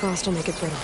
frost will make it brittle.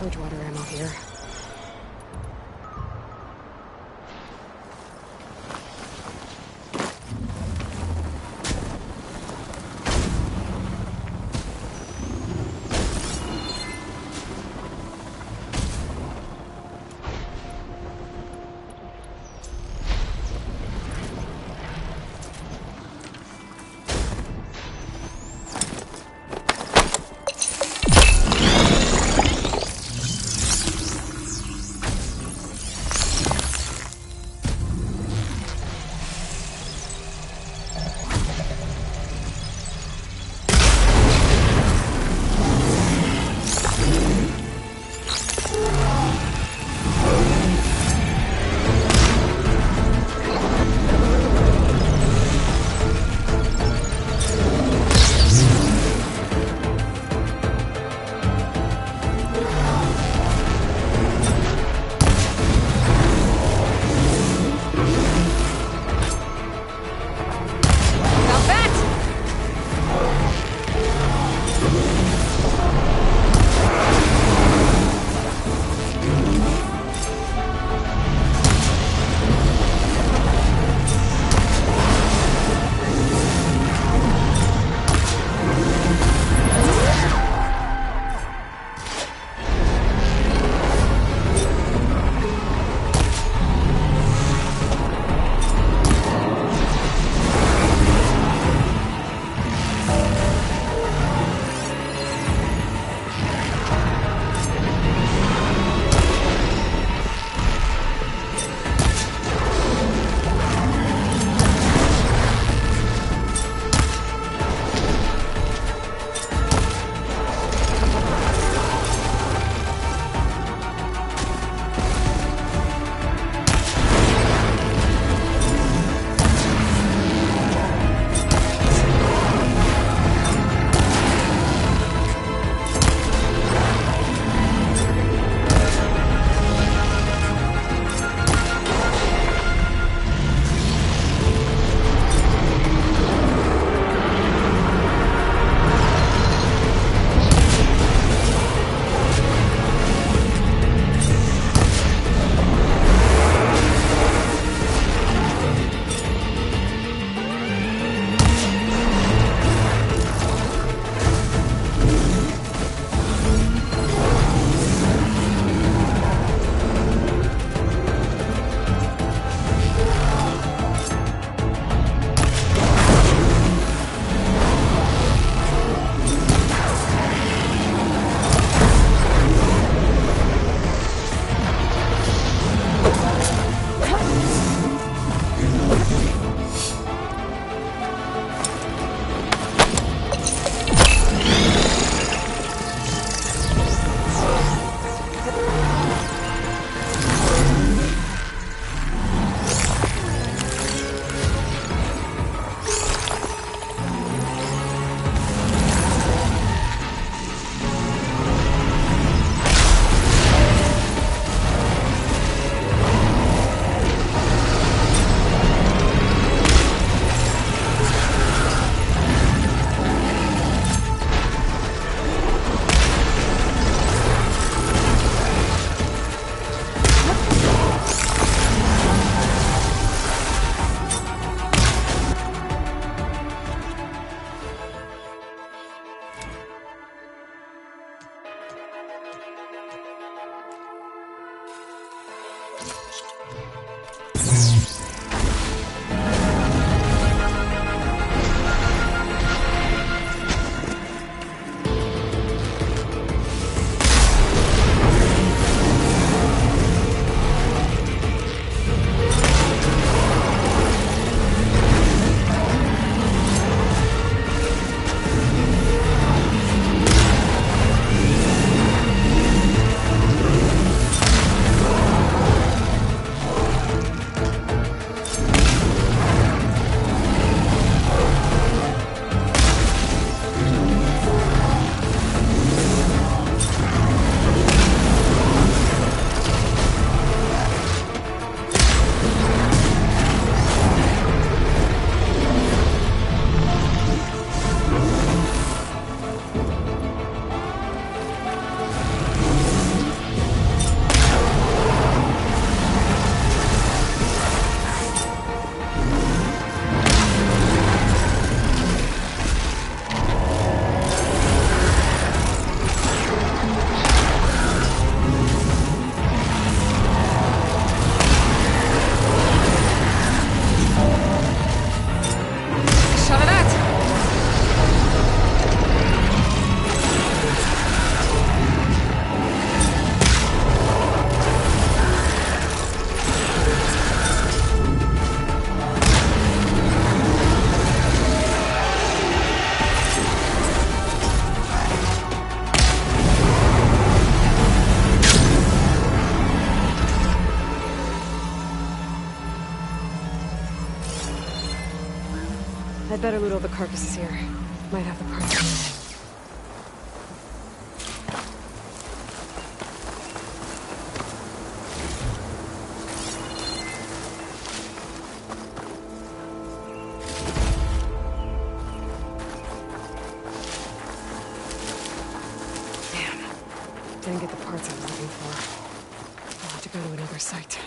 Bridgewater ammo here. I'd better loot all the carcasses here. Might have the parts. Didn't get the parts I was looking for. I'll have to go to another site.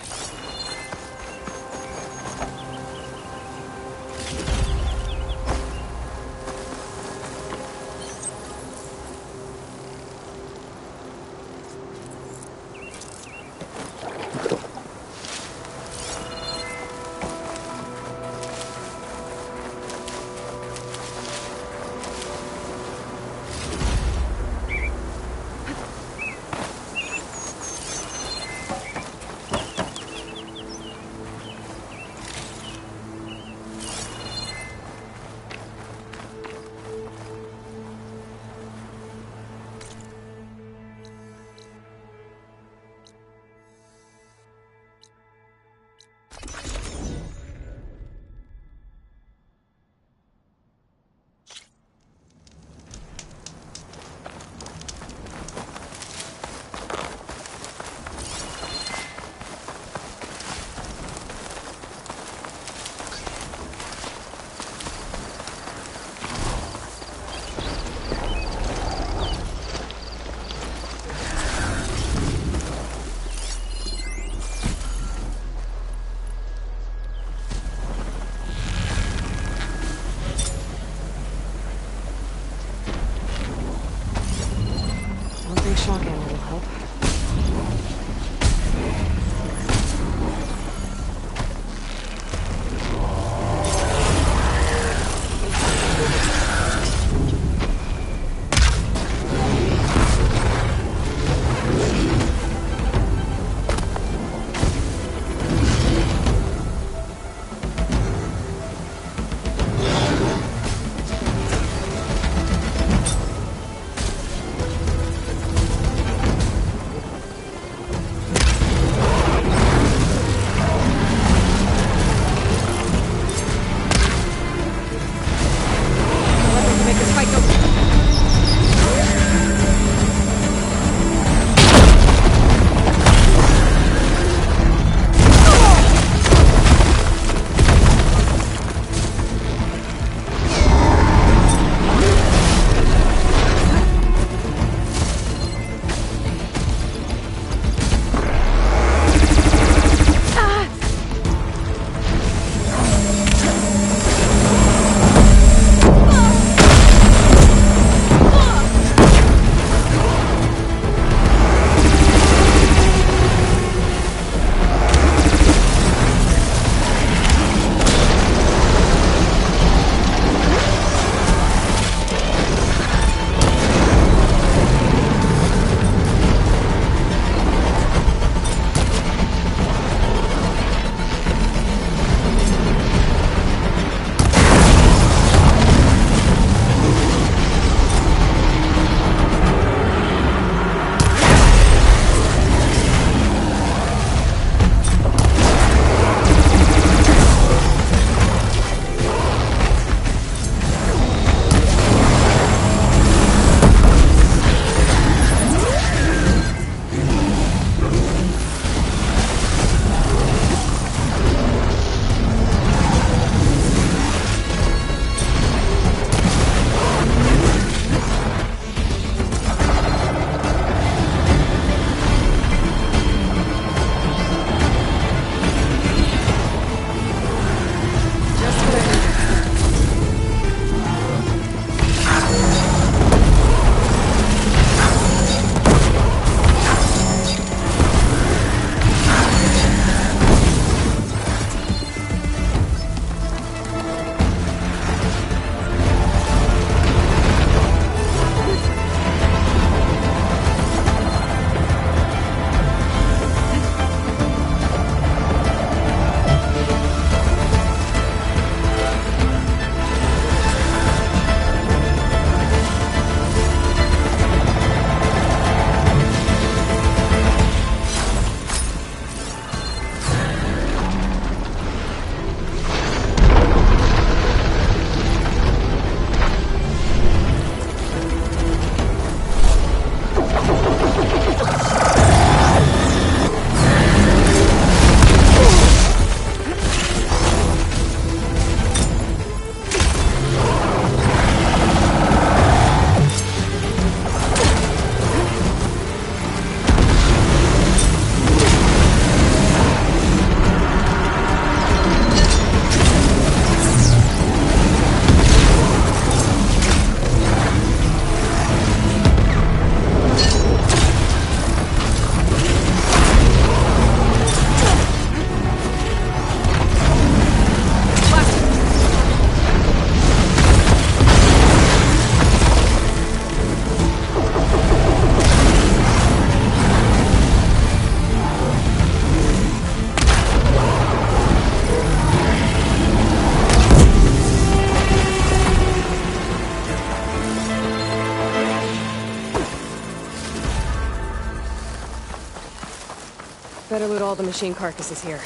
better loot all the machine carcasses here.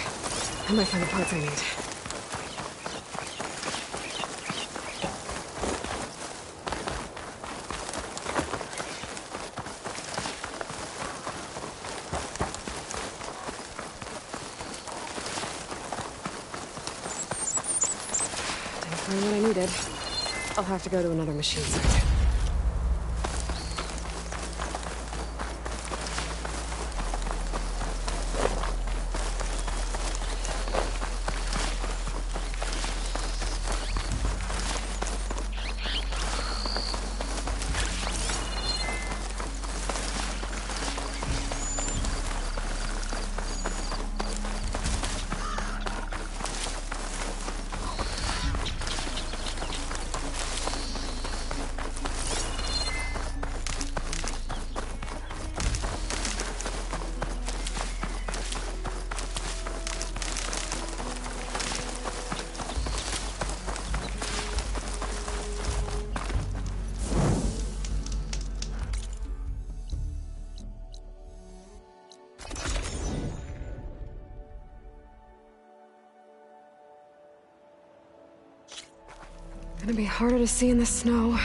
I might find the parts I need. Didn't find what I needed. I'll have to go to another machine site. Gonna be harder to see in the snow.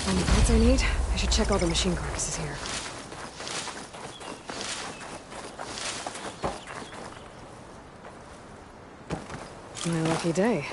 Find the parts I need. I should check all the machine carcasses here. My lucky day.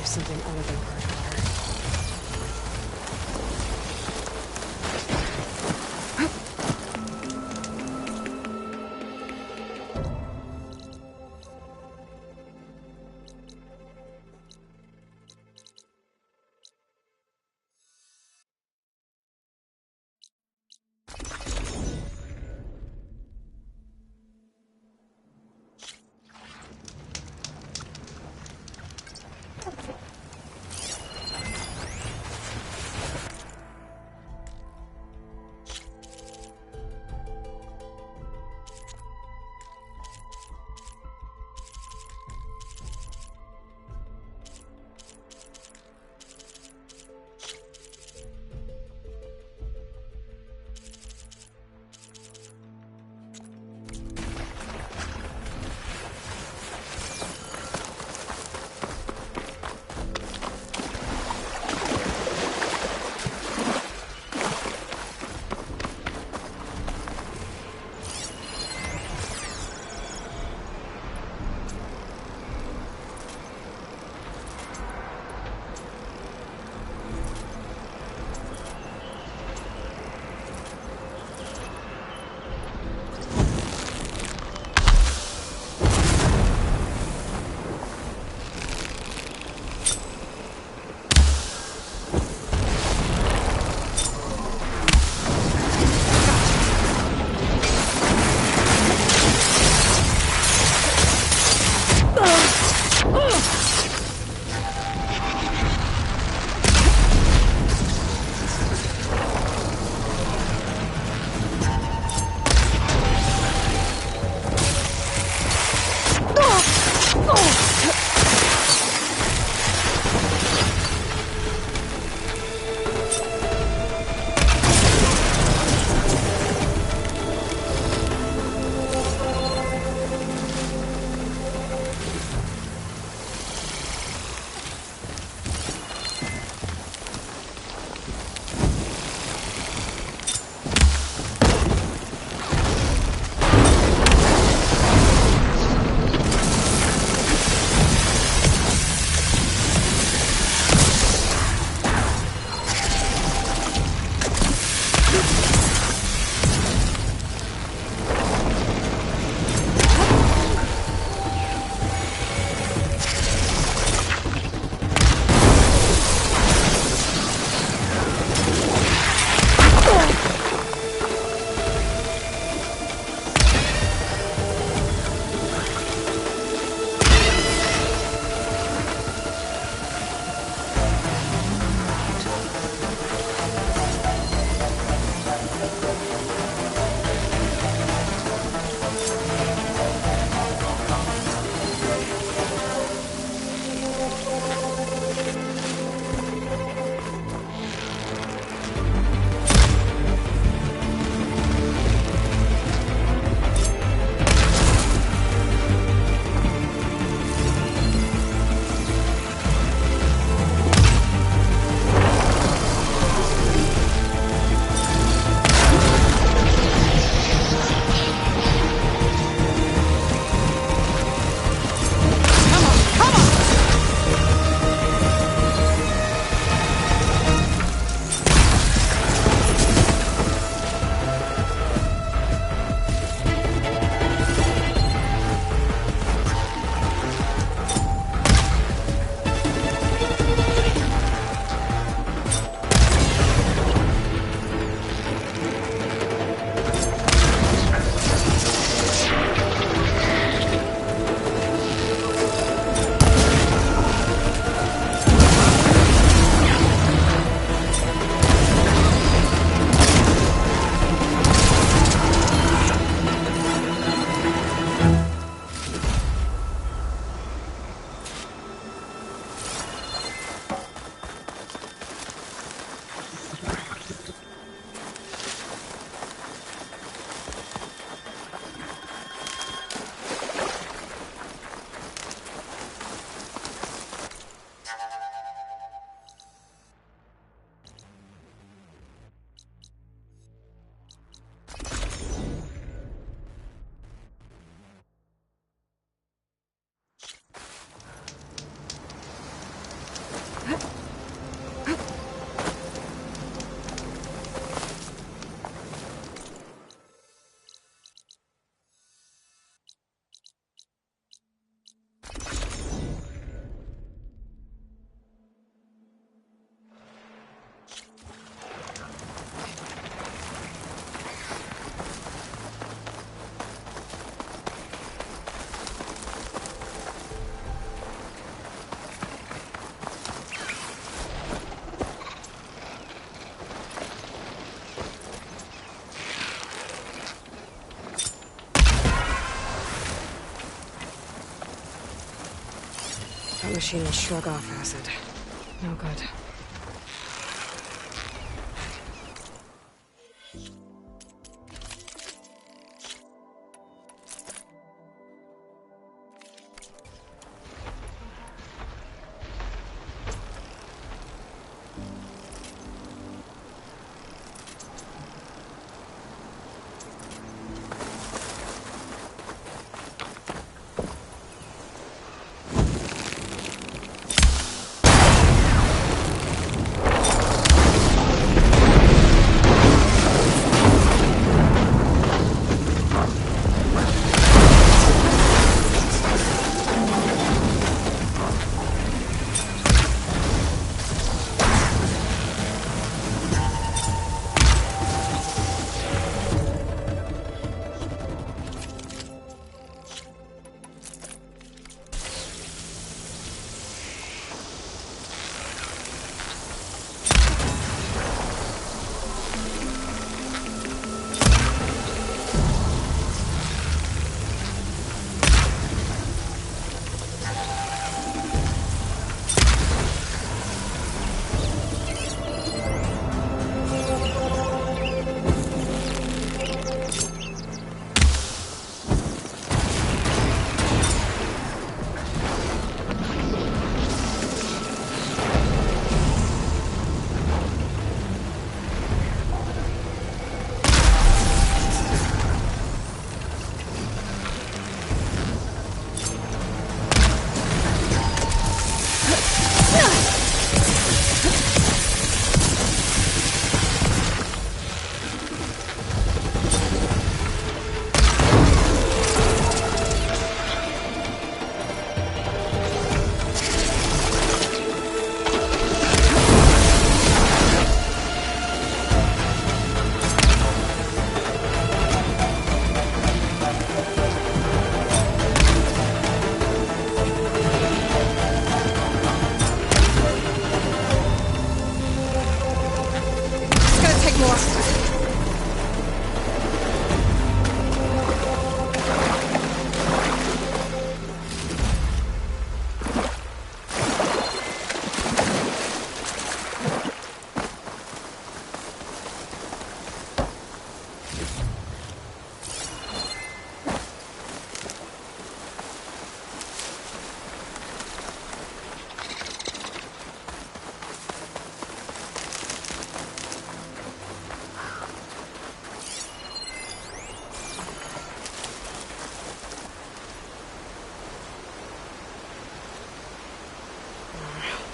Something other than purge water. That machine will shrug off acid. No good.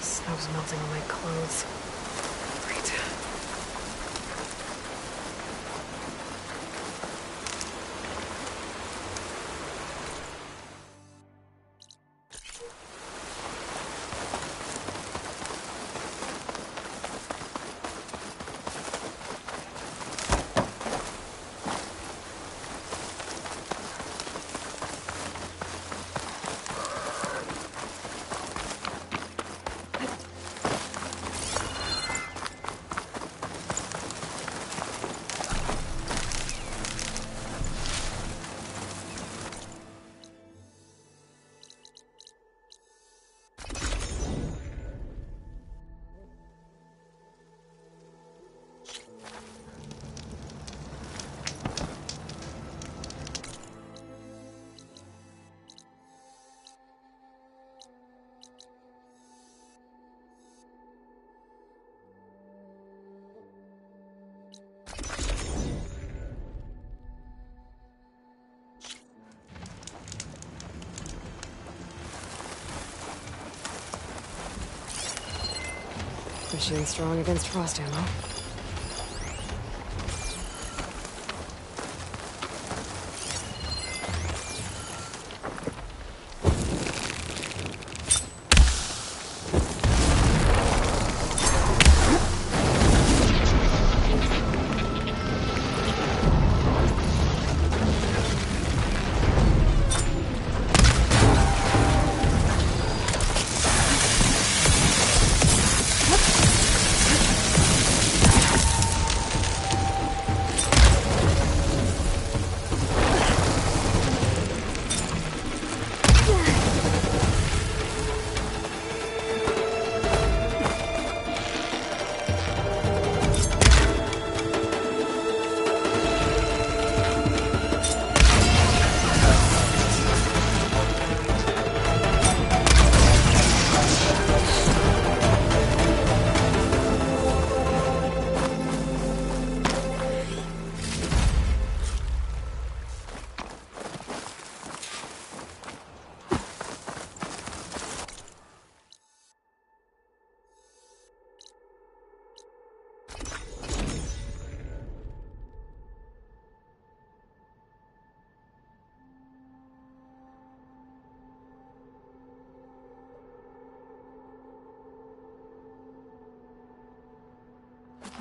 Snow's melting on my clothes. Great. Machine strong against frost ammo.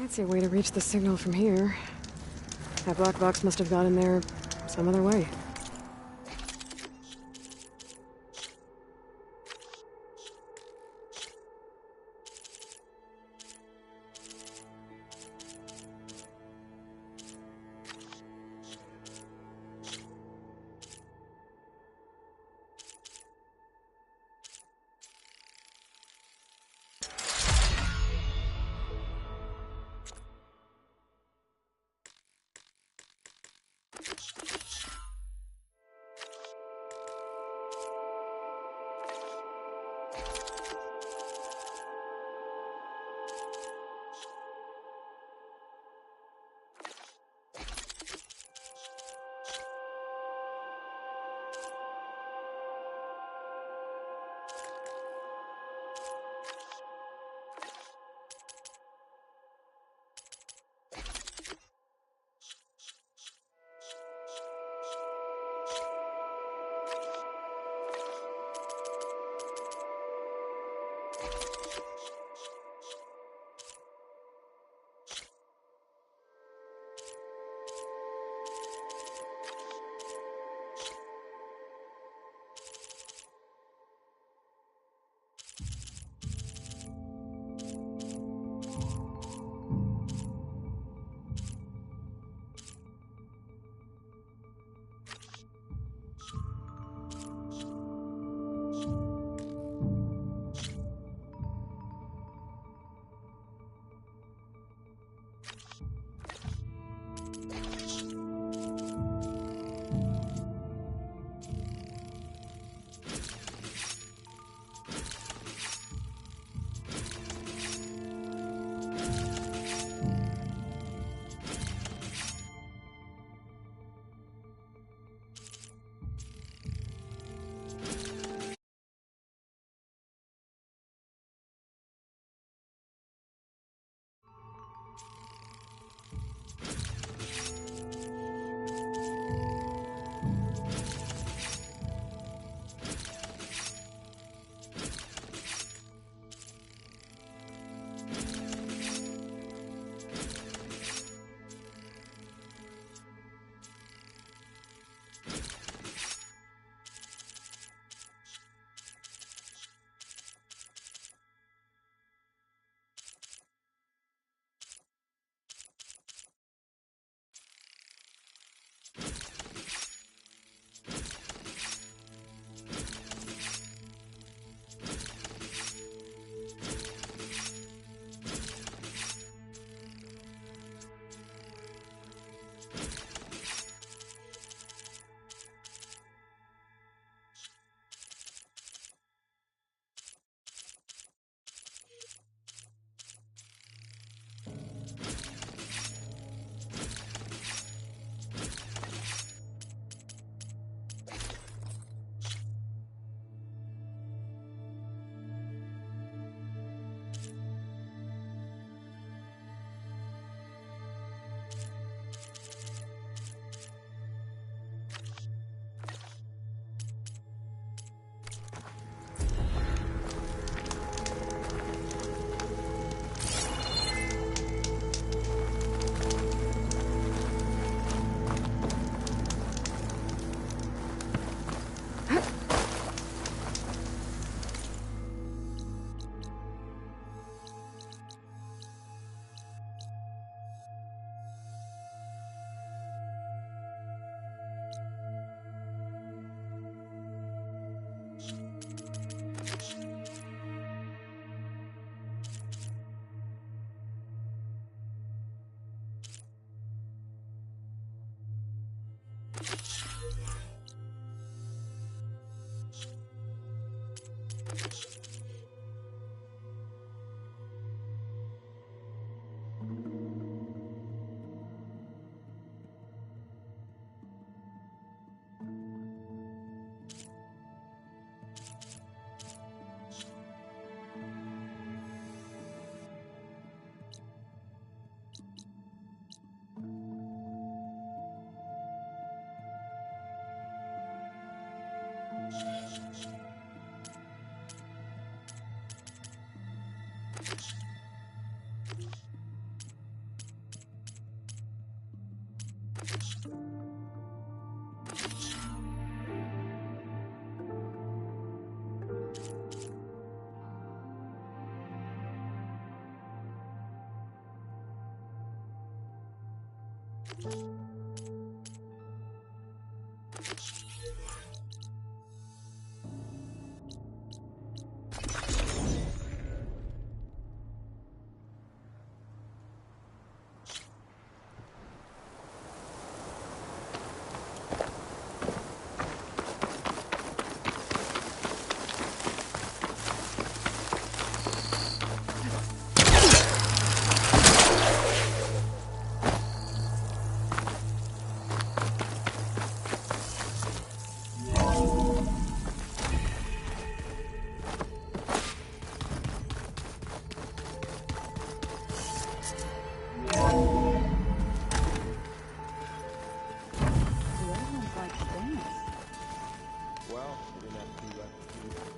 Can't see a way to reach the signal from here. That black box must have got in there some other way.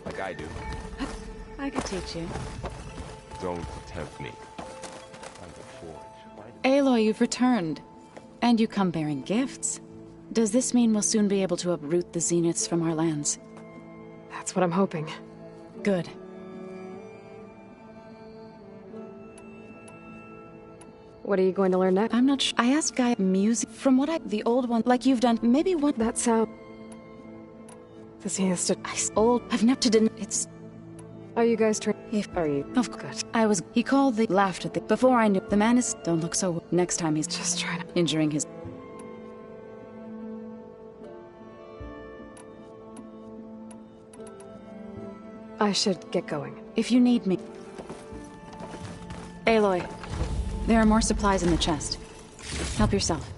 Like I do. I could teach you. Don't tempt me. I'm the forge. Aloy, you've returned. And you come bearing gifts. Does this mean we'll soon be able to uproot the Zeniths from our lands? That's what I'm hoping. Good. What are you going to learn next? I'm not sure. I asked Guy music from the old one, like you've done. Maybe one. That sound. The Zeniths to... I've never done. It's. Are you guys trained? Are you? Of course. I was. He called laughed at the. Before I knew. The man is. Don't look so. Next time he's Just trying to. injuring his. I should get going. If you need me. Aloy, there are more supplies in the chest. Help yourself.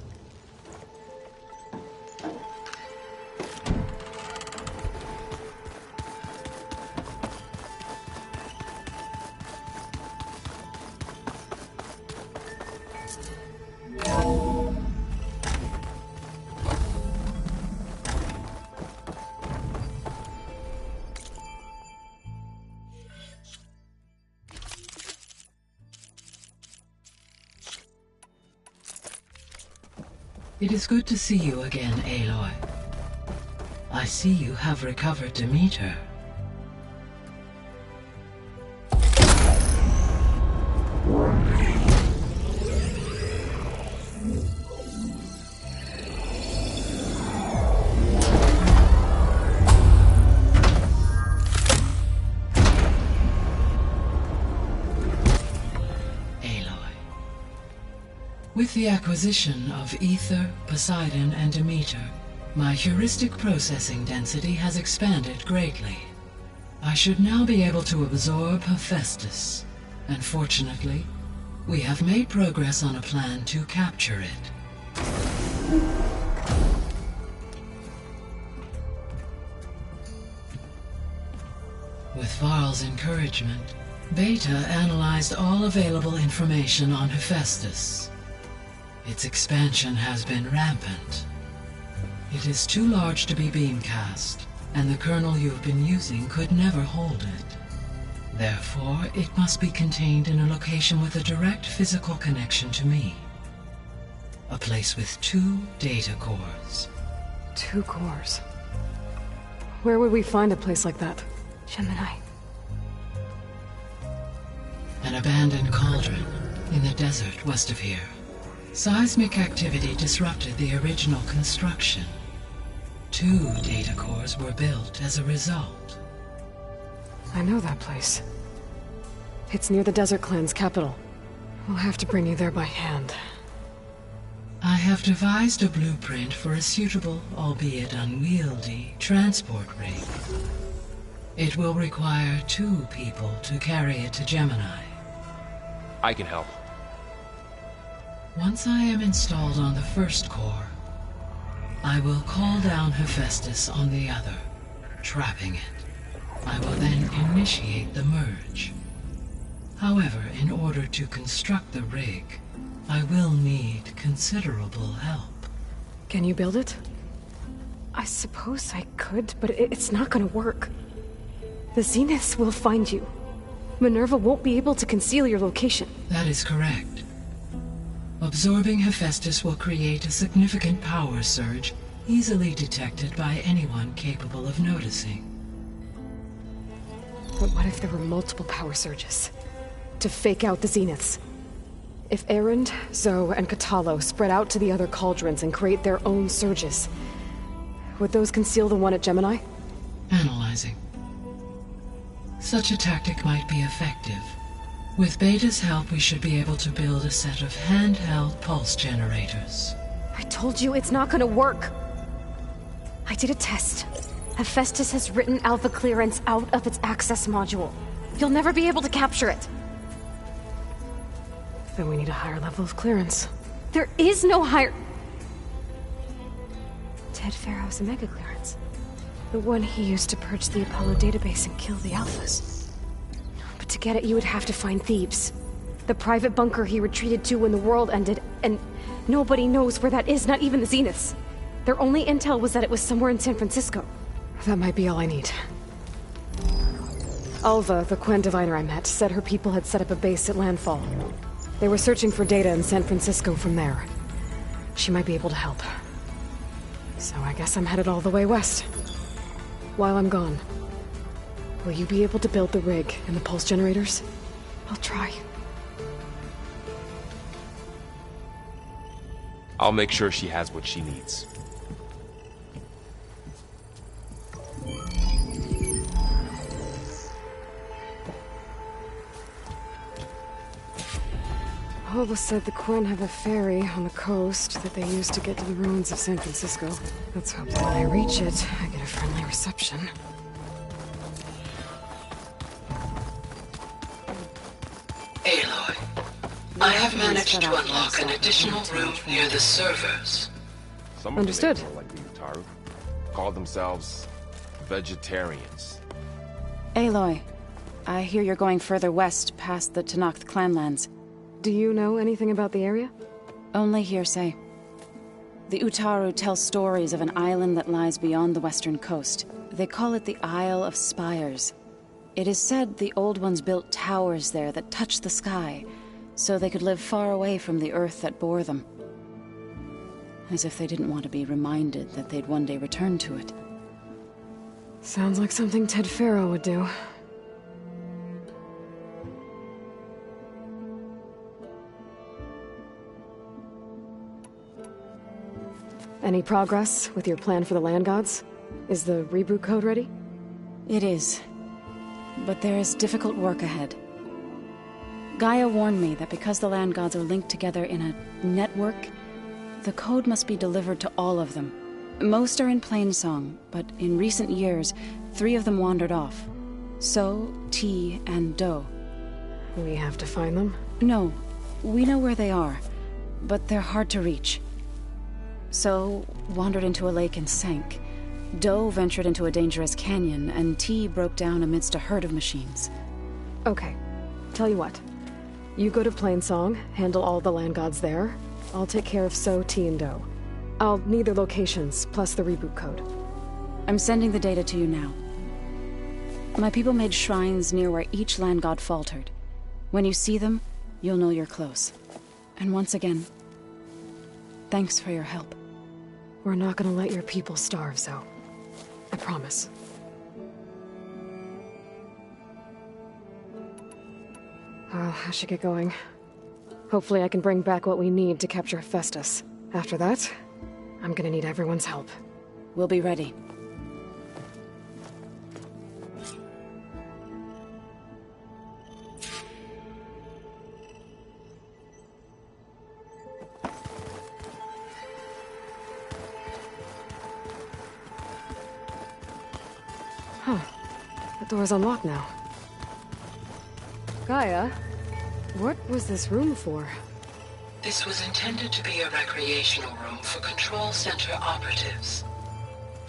It is good to see you again, Aloy. I see you have recovered Demeter. With the acquisition of Ether, Poseidon, and Demeter, my heuristic processing density has expanded greatly. I should now be able to absorb Hephaestus, and fortunately, we have made progress on a plan to capture it. With Varl's encouragement, Beta analyzed all available information on Hephaestus. Its expansion has been rampant. It is too large to be beamcast, and the kernel you've been using could never hold it. Therefore, it must be contained in a location with a direct physical connection to me. A place with 2 data cores. 2 cores. Where would we find a place like that? Gemini. An abandoned cauldron in the desert west of here. Seismic activity disrupted the original construction. 2 data cores were built as a result. I know that place. It's near the Desert Clan's capital. We'll have to bring you there by hand. I have devised a blueprint for a suitable, albeit unwieldy, transport rig. It will require 2 people to carry it to Gemini. I can help. Once I am installed on the first core, I will call down Hephaestus on the other, trapping it. I will then initiate the merge. However, in order to construct the rig, I will need considerable help. Can you build it? I suppose I could, but it's not gonna work. The Zeniths will find you. Minerva won't be able to conceal your location. That is correct. Absorbing Hephaestus will create a significant power surge, easily detected by anyone capable of noticing. But what if there were multiple power surges? To fake out the Zeniths? If Erend, Zoe, and Katalo spread out to the other cauldrons and create their own surges, would those conceal the one at Gemini? Analyzing. Such a tactic might be effective. With Beta's help, we should be able to build a set of handheld pulse generators. I told you it's not gonna work. I did a test. Hephaestus has written Alpha clearance out of its access module. You'll never be able to capture it. Then we need a higher level of clearance. There is no higher... Ted Pharaoh's Omega clearance. The one he used to purge the Apollo database and kill the Alphas. But to get it, you would have to find Thebes. The private bunker he retreated to when the world ended, and nobody knows where that is, not even the Zeniths. Their only intel was that it was somewhere in San Francisco. That might be all I need. Alva, the Quen diviner I met, said her people had set up a base at landfall. They were searching for data in San Francisco from there. She might be able to help. So I guess I'm headed all the way west. While I'm gone, will you be able to build the rig and the pulse generators? I'll try. I'll make sure she has what she needs. Alva said the Quen have a ferry on the coast that they use to get to the ruins of San Francisco. Let's hope that when I reach it, I get a friendly reception. Aloy, I have managed to unlock an additional room near the servers. Some Understood. of them like the Utaru. Call themselves vegetarians. Aloy, I hear you're going further west past the Tenakth clanlands. Do you know anything about the area? Only hearsay. The Utaru tell stories of an island that lies beyond the western coast. They call it the Isle of Spires. It is said the Old Ones built towers there that touch the sky, so they could live far away from the earth that bore them. As if they didn't want to be reminded that they'd one day return to it. Sounds like something Ted Pharaoh would do. Any progress with your plan for the land gods? Is the reboot code ready? It is. But there is difficult work ahead. Gaia warned me that because the land gods are linked together in a network, the code must be delivered to all of them. Most are in Plainsong, but in recent years, 3 of them wandered off. So, T, and Do. We have to find them? No, we know where they are, but they're hard to reach. So, wandered into a lake and sank. Do ventured into a dangerous canyon, and T broke down amidst a herd of machines. Okay. Tell you what. You go to Plainsong, handle all the land gods there. I'll take care of So, T, and Do. I'll need their locations, plus the reboot code. I'm sending the data to you now. My people made shrines near where each land god faltered. When you see them, you'll know you're close. And once again, thanks for your help. We're not gonna let your people starve, Zoe. I promise. Well, I should get going. Hopefully I can bring back what we need to capture Hephaestus. After that, I'm gonna need everyone's help. We'll be ready. That door's unlocked now. Gaia, what was this room for? This was intended to be a recreational room for Control Center operatives.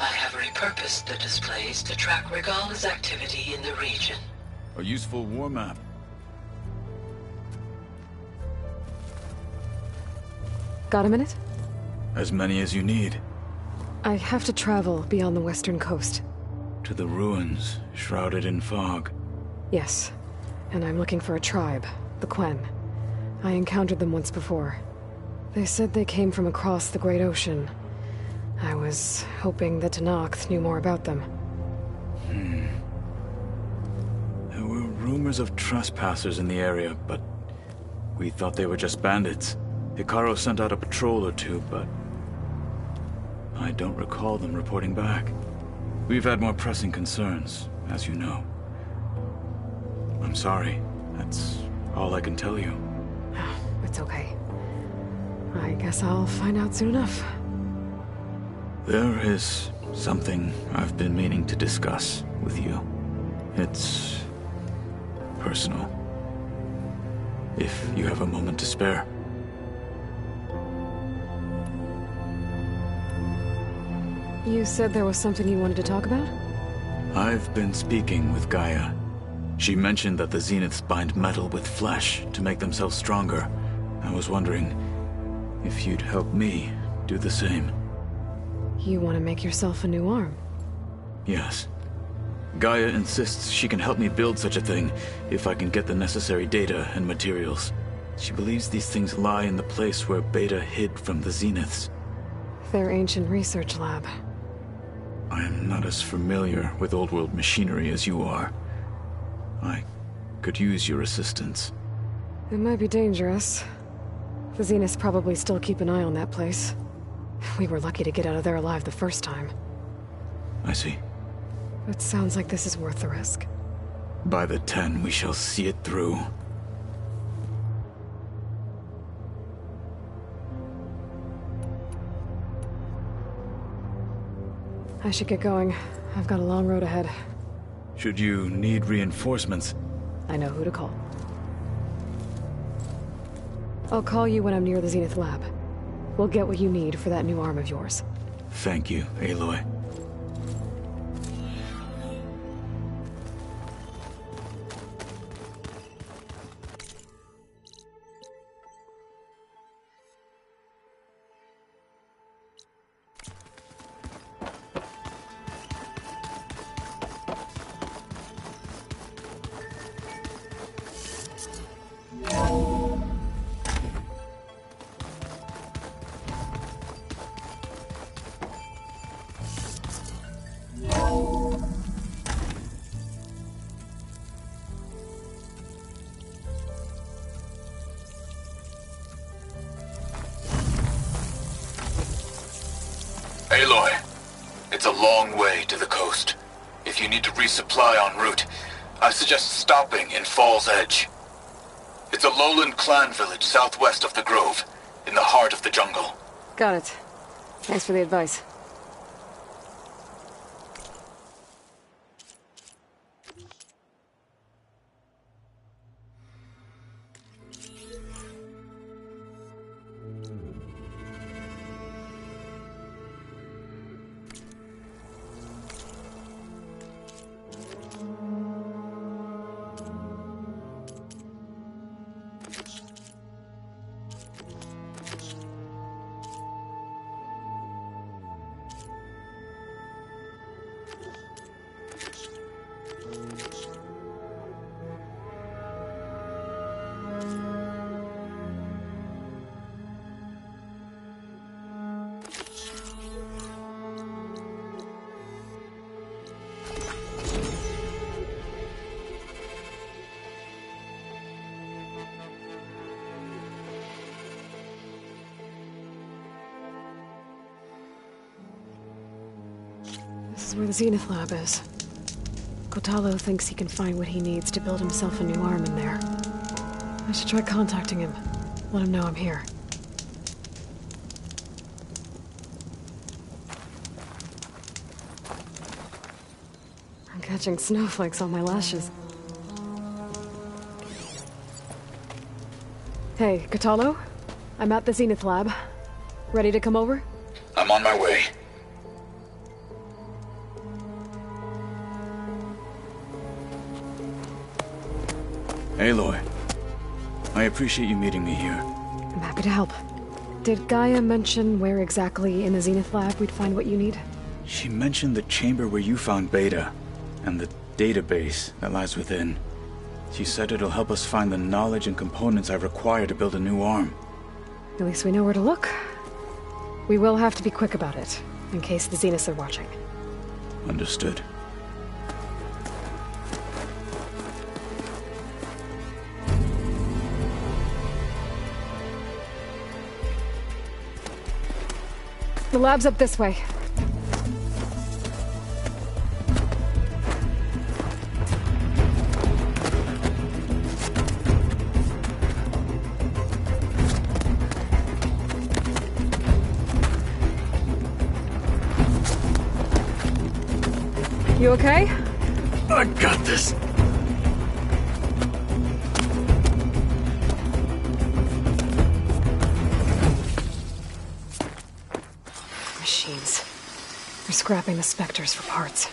I have repurposed the displays to track Regala's activity in the region. A useful war map. Got a minute? As many as you need. I have to travel beyond the western coast. To the ruins, shrouded in fog. Yes, and I'm looking for a tribe, the Quen. I encountered them once before. They said they came from across the Great Ocean. I was hoping that Tenakth knew more about them. There were rumors of trespassers in the area, but we thought they were just bandits. Hikaru sent out a patrol or two, but I don't recall them reporting back. We've had more pressing concerns, as you know. I'm sorry. That's all I can tell you. It's okay. I guess I'll find out soon enough. There is something I've been meaning to discuss with you. It's personal. If you have a moment to spare. You said there was something you wanted to talk about? I've been speaking with Gaia. She mentioned that the Zeniths bind metal with flesh to make themselves stronger. I was wondering if you'd help me do the same. You want to make yourself a new arm? Yes. Gaia insists she can help me build such a thing if I can get the necessary data and materials. She believes these things lie in the place where Beta hid from the Zeniths. Their ancient research lab. I am not as familiar with old-world machinery as you are. I could use your assistance. It might be dangerous. The Zeniths probably still keep an eye on that place. We were lucky to get out of there alive the first time. I see. It sounds like this is worth the risk. By the 10, we shall see it through. I should get going. I've got a long road ahead. Should you need reinforcements? I know who to call. I'll call you when I'm near the Zenith lab. We'll get what you need for that new arm of yours. Thank you, Aloy. Aloy, it's a long way to the coast. If you need to resupply en route, I suggest stopping in Fall's Edge. It's a lowland clan village southwest of the Grove, in the heart of the jungle. Got it. Thanks for the advice. This is where the Zenith lab is. Kotalo thinks he can find what he needs to build himself a new arm in there. I should try contacting him. Let him know I'm here. Okay, catching snowflakes on my lashes. Hey, Katalo? I'm at the Zenith lab. Ready to come over? I'm on my way. Aloy, I appreciate you meeting me here. I'm happy to help. Did Gaia mention where exactly in the Zenith lab we'd find what you need? She mentioned the chamber where you found Beta, and the database that lies within. She said it'll help us find the knowledge and components I require to build a new arm. At least we know where to look. We will have to be quick about it, in case the Zeniths are watching. Understood. The lab's up this way. You okay? I got this. Machines. They're scrapping the Spectres for parts.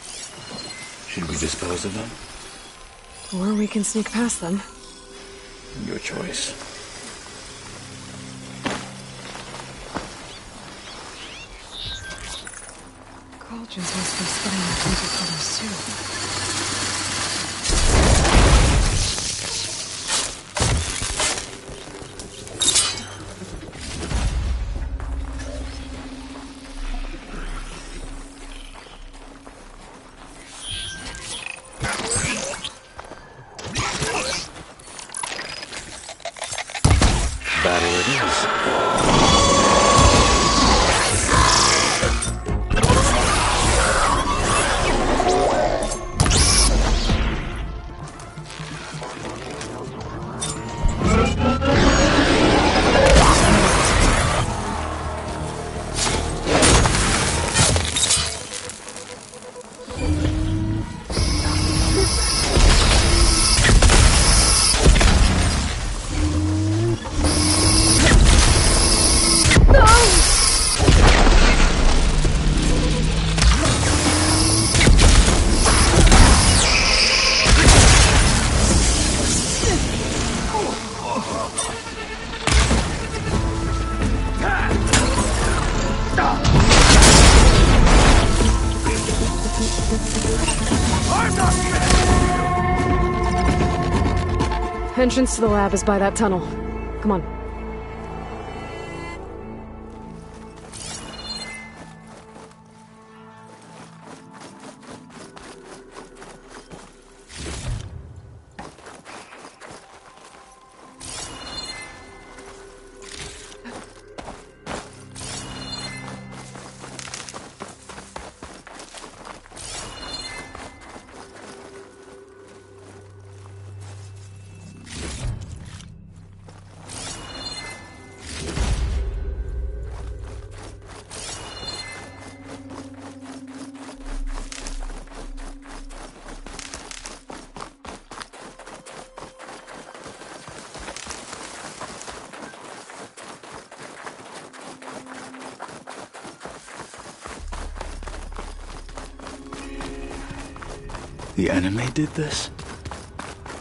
Should we dispose of them? Or we can sneak past them. Your choice. Cauldrons must be spinning the paper colors too. Battle it is. Entrance to the lab is by that tunnel. Come on. The enemy did this?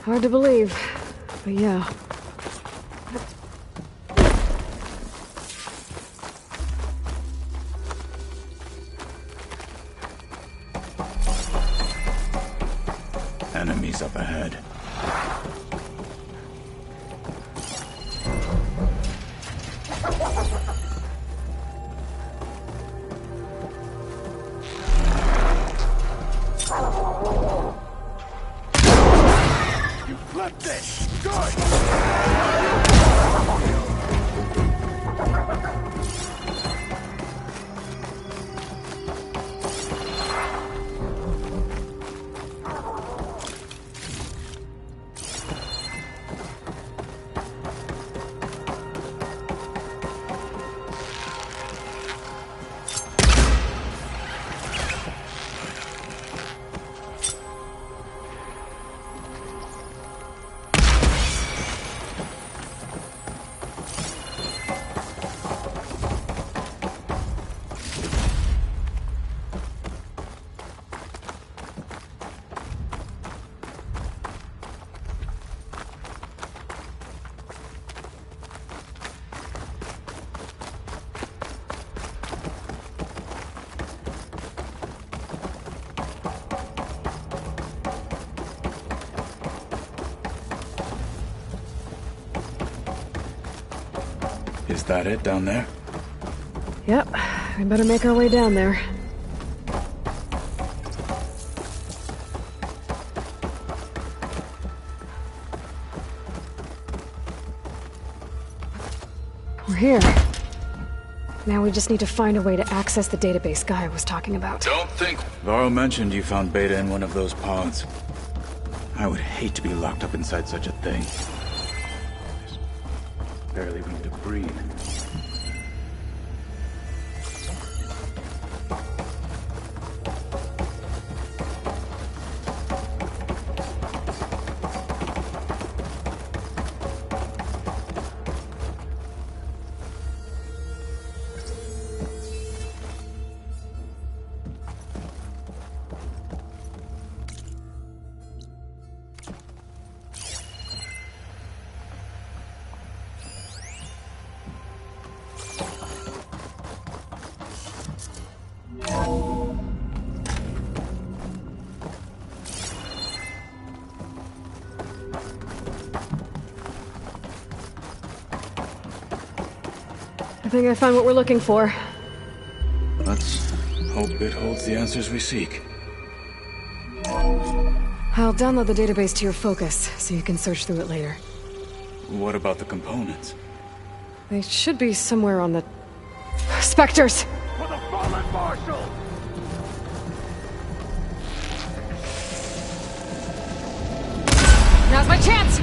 Hard to believe, but yeah. Enemies up ahead. You flipped it! Good! Is that it down there? Yep, we better make our way down there. We're here. Now we just need to find a way to access the database Guy was talking about. Don't think... Varro mentioned you found Beta in one of those pods. I would hate to be locked up inside such a thing. There's barely room to breathe. I think I found what we're looking for. Let's hope it holds the answers we seek. I'll download the database to your Focus, so you can search through it later. What about the components? They should be somewhere on the... Spectres! For the fallen Marshal! Now's my chance!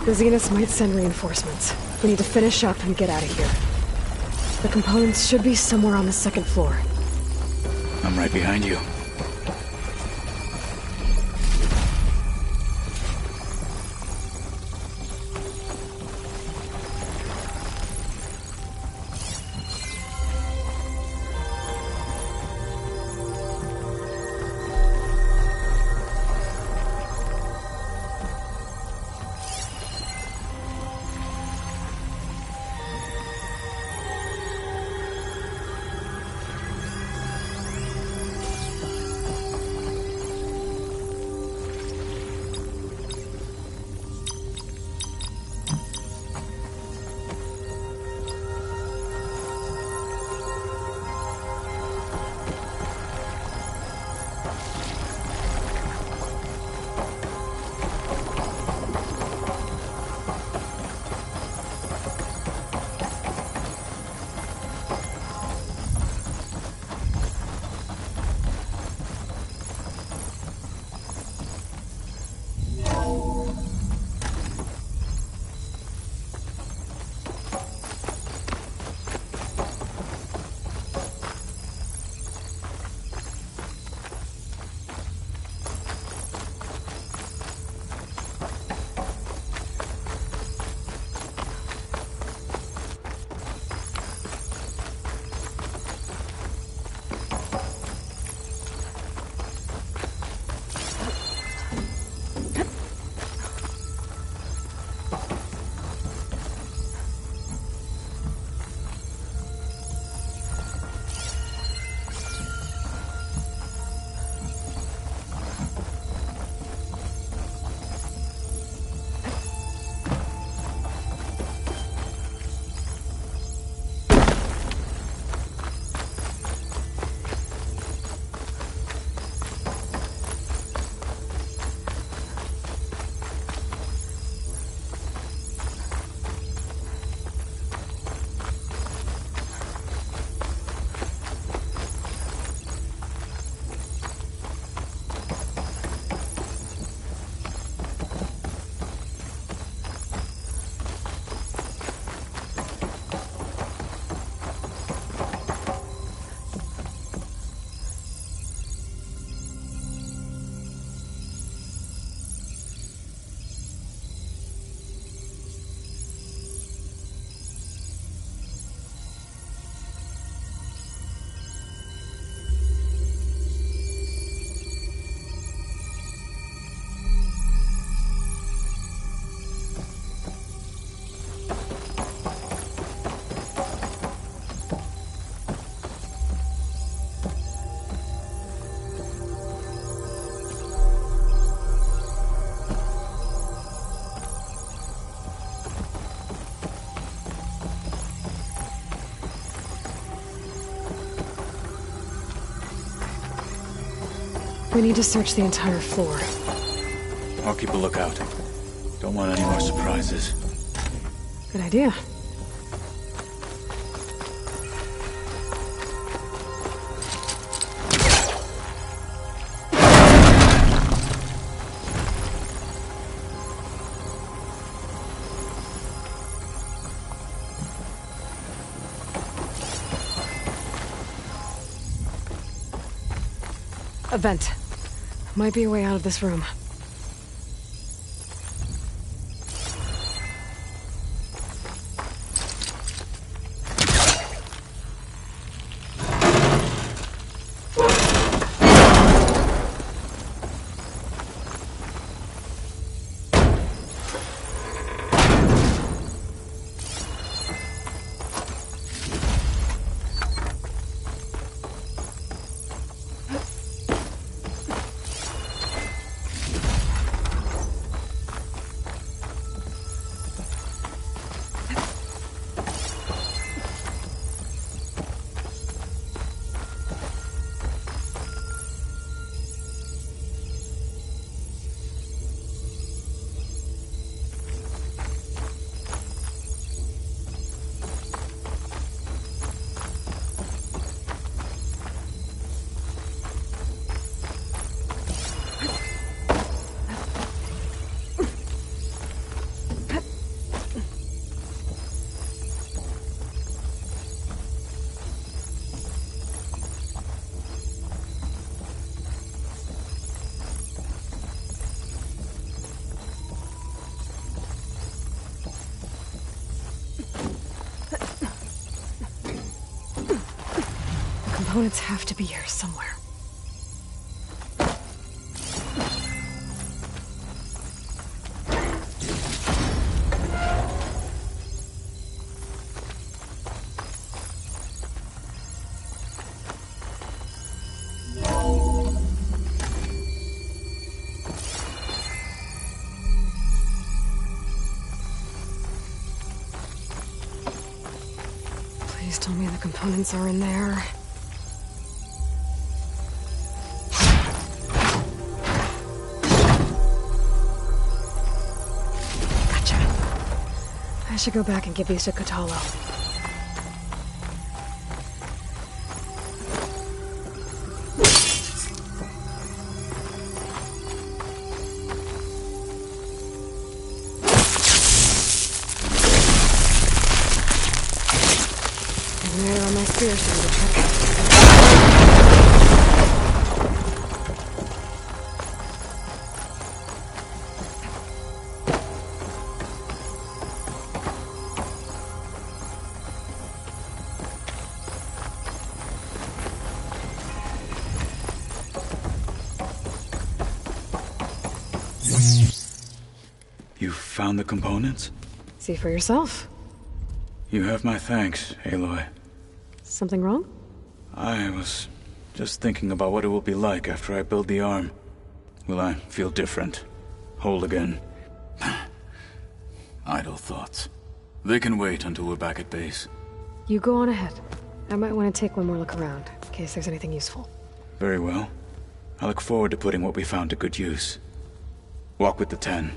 The Zeniths might send reinforcements. We need to finish up and get out of here. The components should be somewhere on the second floor. I'm right behind you. We need to search the entire floor. I'll keep a lookout. Don't want any more surprises. Good idea. A vent. Might be a way out of this room. Components have to be here somewhere. Please tell me the components are in there. I should go back and give these to Katalo. And there are my spears to the trick. You found the components? See for yourself. You have my thanks, Aloy. Something wrong? I was just thinking about what it will be like after I build the arm. Will I feel different? Whole again? Idle thoughts. They can wait until we're back at base. You go on ahead. I might want to take one more look around, in case there's anything useful. Very well. I look forward to putting what we found to good use. Walk with the 10.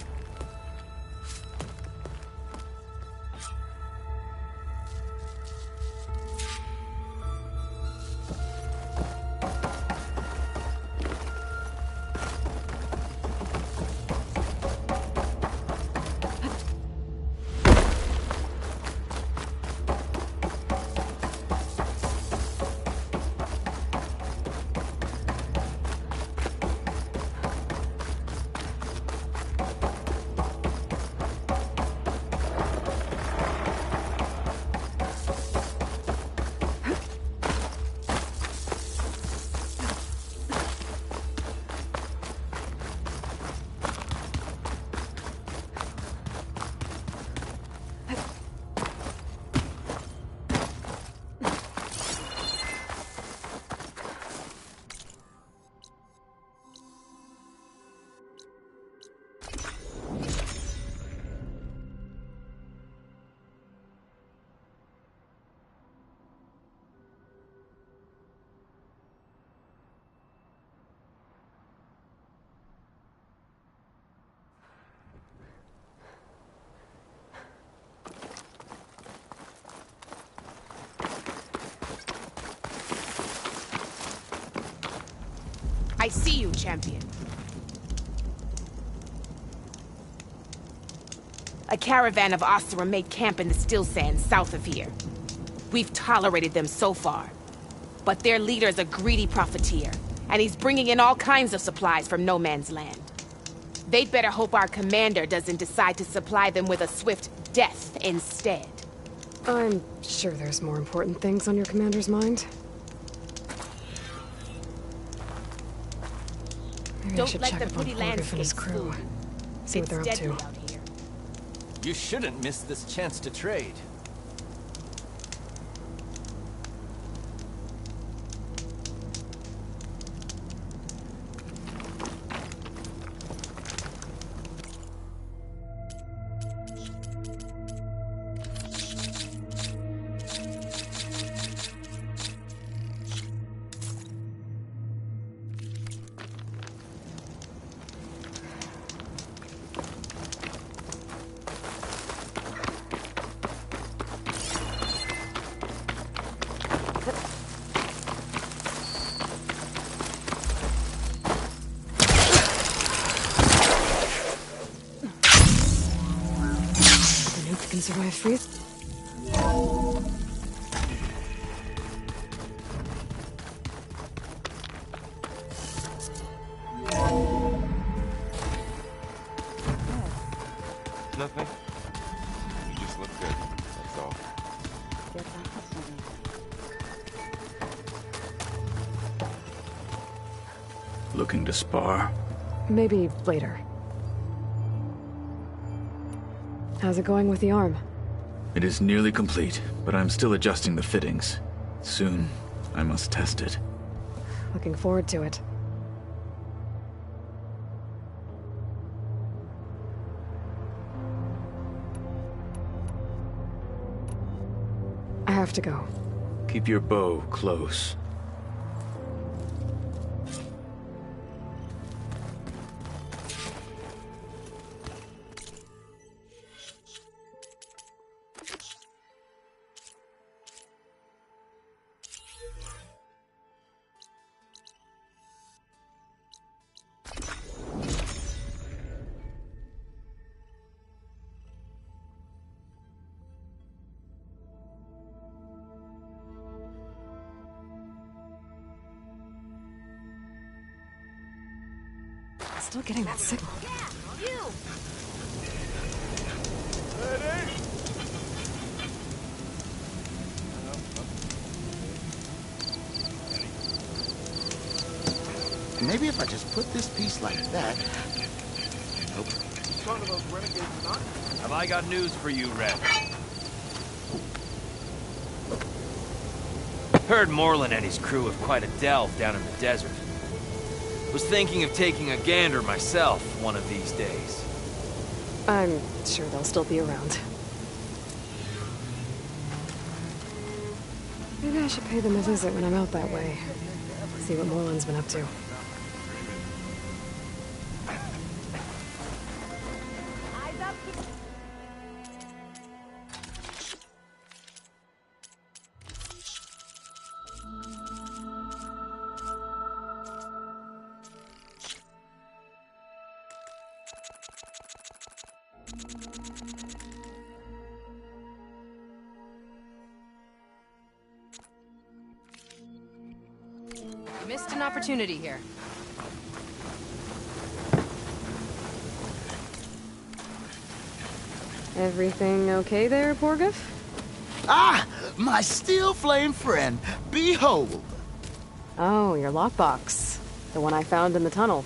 I see you, champion. A caravan of Oseram made camp in the still sands south of here. We've tolerated them so far. But their leader's a greedy profiteer, and he's bringing in all kinds of supplies from no man's land. They'd better hope our commander doesn't decide to supply them with a swift death instead. I'm sure there's more important things on your commander's mind. Maybe I should check up on Borgif and his crew. See what they're up to. You shouldn't miss this chance to trade. Can survive freeze. Nothing. You just look good. That's all. Looking to spar? Maybe later. How's it going with the arm? It is nearly complete, but I'm still adjusting the fittings. Soon, I must test it. Looking forward to it. I have to go. Keep your bow close. Still getting that signal. Maybe if I just put this piece like that. Nope. Have I got news for you, Red? Heard Moreland and his crew have quite a delve down in the desert. Was thinking of taking a gander myself one of these days. I'm sure they'll still be around. Maybe I should pay them a visit when I'm out that way. See what Moreland's been up to. You missed an opportunity here. Everything okay there, Borgif? Ah! My steel flame friend! Behold! Oh, your lockbox. The one I found in the tunnel.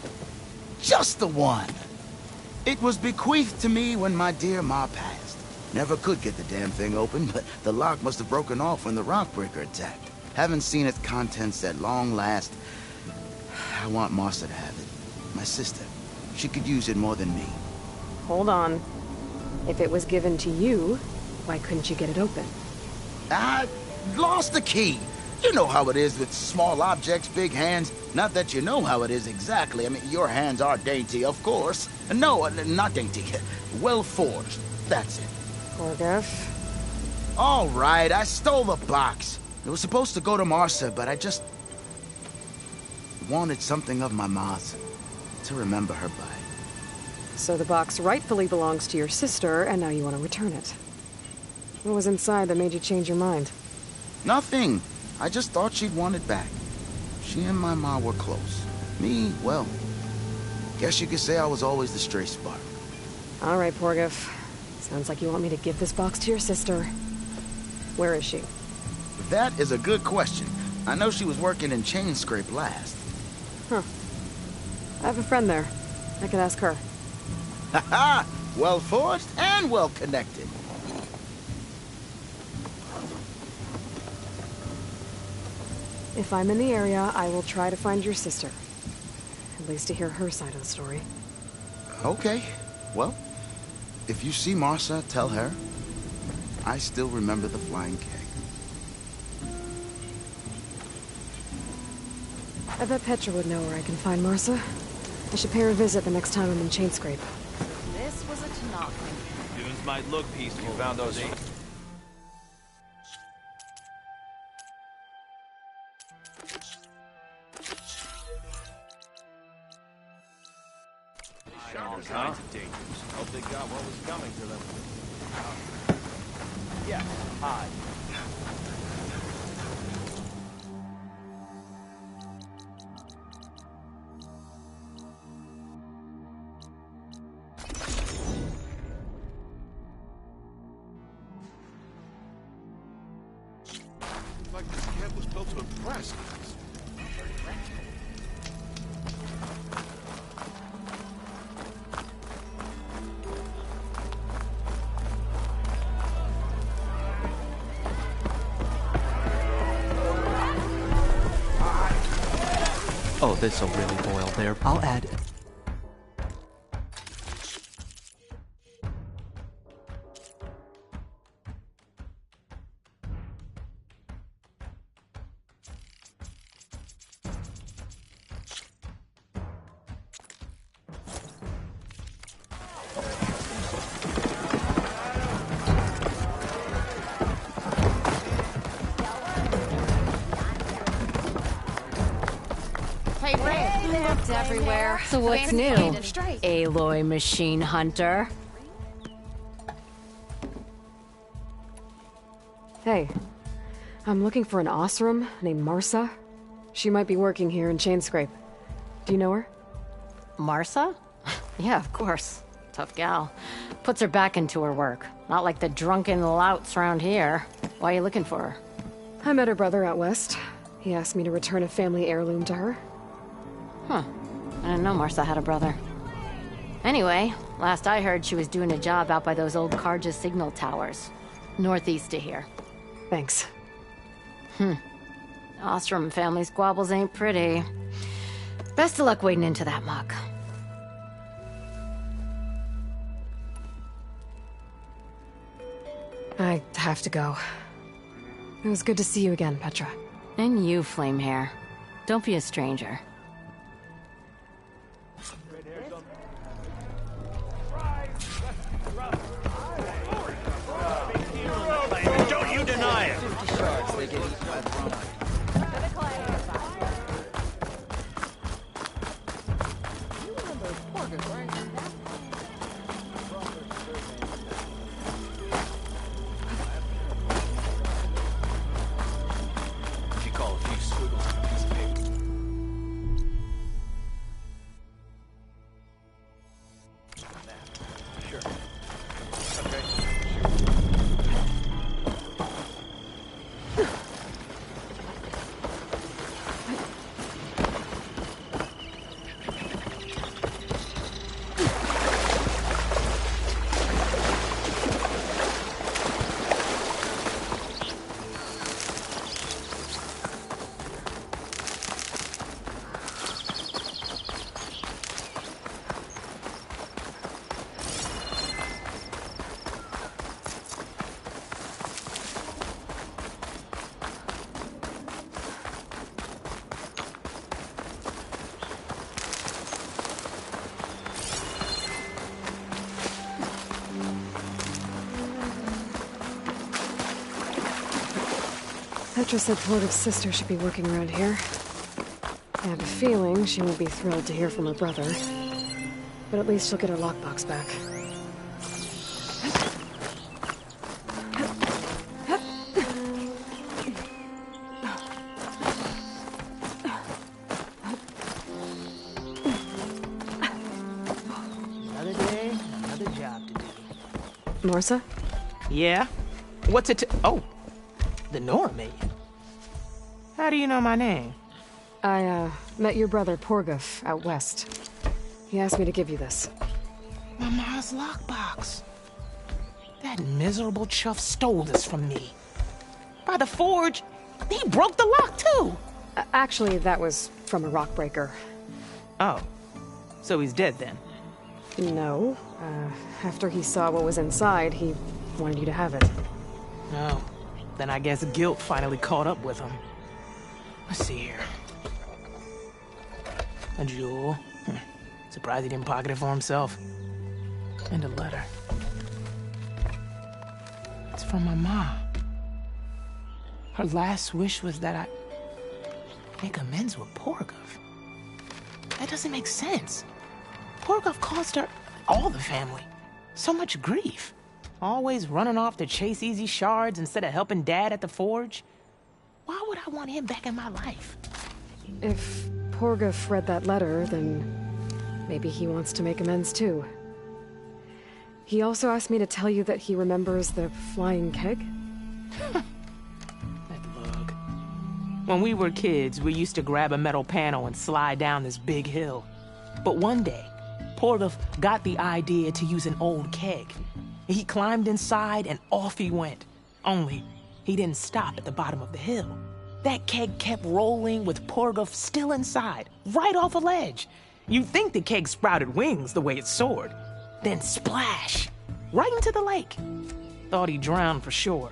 Just the one! It was bequeathed to me when my dear ma passed. Never could get the damn thing open, but the lock must have broken off when the rockbreaker attacked. Haven't seen its contents at long last. I want Martha to have it. My sister. She could use it more than me. Hold on. If it was given to you, why couldn't you get it open? I lost the key. You know how it is with small objects, big hands. Not that you know how it is exactly. I mean, your hands are dainty, of course. No, not dainty. Well forged. That's it. Borgif. All right, I stole the box. It was supposed to go to Martha, but I just... wanted something of my ma's to remember her by. So the box rightfully belongs to your sister, and now you want to return it. What was inside that made you change your mind? Nothing. I just thought she'd want it back. She and my ma were close. Me, well, guess you could say I was always the stray spark. All right, Porgif. Sounds like you want me to give this box to your sister. Where is she? That is a good question. I know she was working in Chain Scrape last. Huh. I have a friend there. I could ask her. Ha-ha! Well forged and well connected. If I'm in the area, I will try to find your sister. At least to hear her side of the story. Okay. Well, if you see Marsa, tell her I still remember the flying keg. I bet Petra would know where I can find Marsa. I should pay her a visit the next time I'm in Chain Scrape. This was a Tanakh. Dunes might look peaceful. You found those... All kinds of dangers. Hope they got what was coming to them. Yeah, hi. Like this camp was built to impress. Oh, this'll really boil there. I'll add... Everywhere. So what's new, Aloy Machine Hunter? Hey, I'm looking for an Osram named Marsa. She might be working here in Chain Scrape. Do you know her? Marsa? Yeah, of course. Tough gal. Puts her back into her work. Not like the drunken louts around here. Why are you looking for her? I met her brother out west. He asked me to return a family heirloom to her. Huh. I didn't know Marsa had a brother. Anyway, last I heard she was doing a job out by those old Karja signal towers. Northeast of here. Thanks. Ostrom family squabbles ain't pretty. Best of luck wading into that muck. I have to go. It was good to see you again, Petra. And you, Flamehair. Don't be a stranger. Don't you deny it! If you call a few squiggles on a piece of paper. Sure. Okay. Petra said Porgif's sister should be working around here. I have a feeling she won't be thrilled to hear from her brother. But at least she'll get her lockbox back. Another day, another job to do. Marsa? Yeah? What's it to— Oh, the Nora maid. How do you know my name? I, met your brother Porguf out west. He asked me to give you this. My ma's lockbox. That miserable chuff stole this from me. By the forge, he broke the lock too. Actually, that was from a rock breaker. Oh, so he's dead then? No. After he saw what was inside, he wanted you to have it. No. Then I guess guilt finally caught up with him. Let's see here. A jewel. Surprised he didn't pocket it for himself. And a letter. It's from my mom. Her last wish was that I make amends with Porguf. That doesn't make sense. Porguf caused her, all the family, so much grief. Always running off to chase easy shards instead of helping Dad at the forge. Why would I want him back in my life? If Porguf read that letter, then maybe he wants to make amends too. He also asked me to tell you that he remembers the flying keg. That lug. When we were kids, we used to grab a metal panel and slide down this big hill. But one day, Porguf got the idea to use an old keg. He climbed inside and off he went. Only, he didn't stop at the bottom of the hill. That keg kept rolling with Porguf still inside, right off a ledge. You'd think the keg sprouted wings the way it soared. Then splash! Right into the lake. Thought he drowned for sure.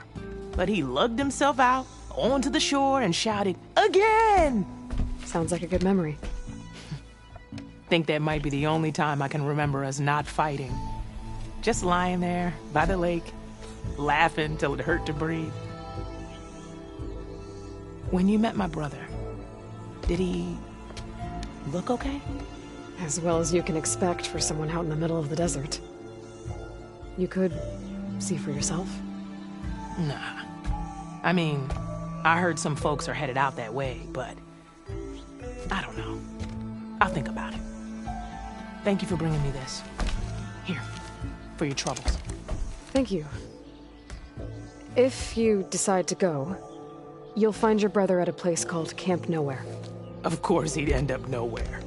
But he lugged himself out, onto the shore, and shouted, "Again!" Sounds like a good memory. Think that might be the only time I can remember us not fighting. Just lying there, by the lake, laughing till it hurt to breathe. When you met my brother, did he look okay? As well as you can expect for someone out in the middle of the desert. You could see for yourself. Nah. I mean, I heard some folks are headed out that way, but I don't know. I'll think about it. Thank you for bringing me this. Here, for your troubles. Thank you. If you decide to go, you'll find your brother at a place called Camp Nowhere. Of course he'd end up nowhere.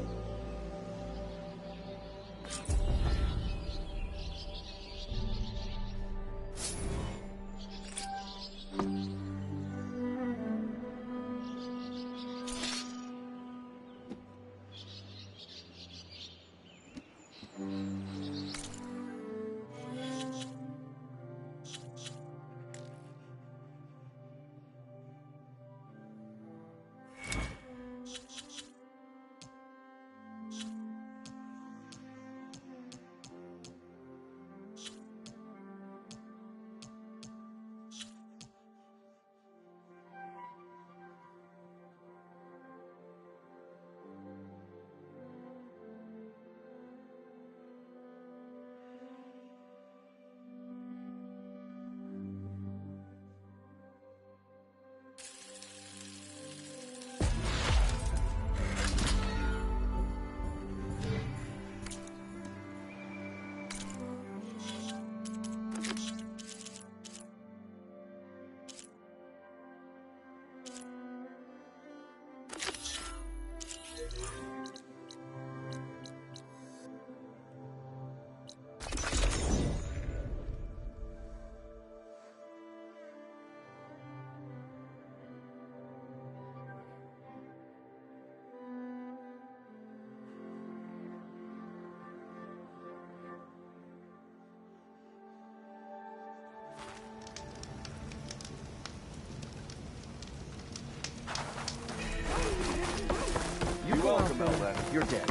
You're dead.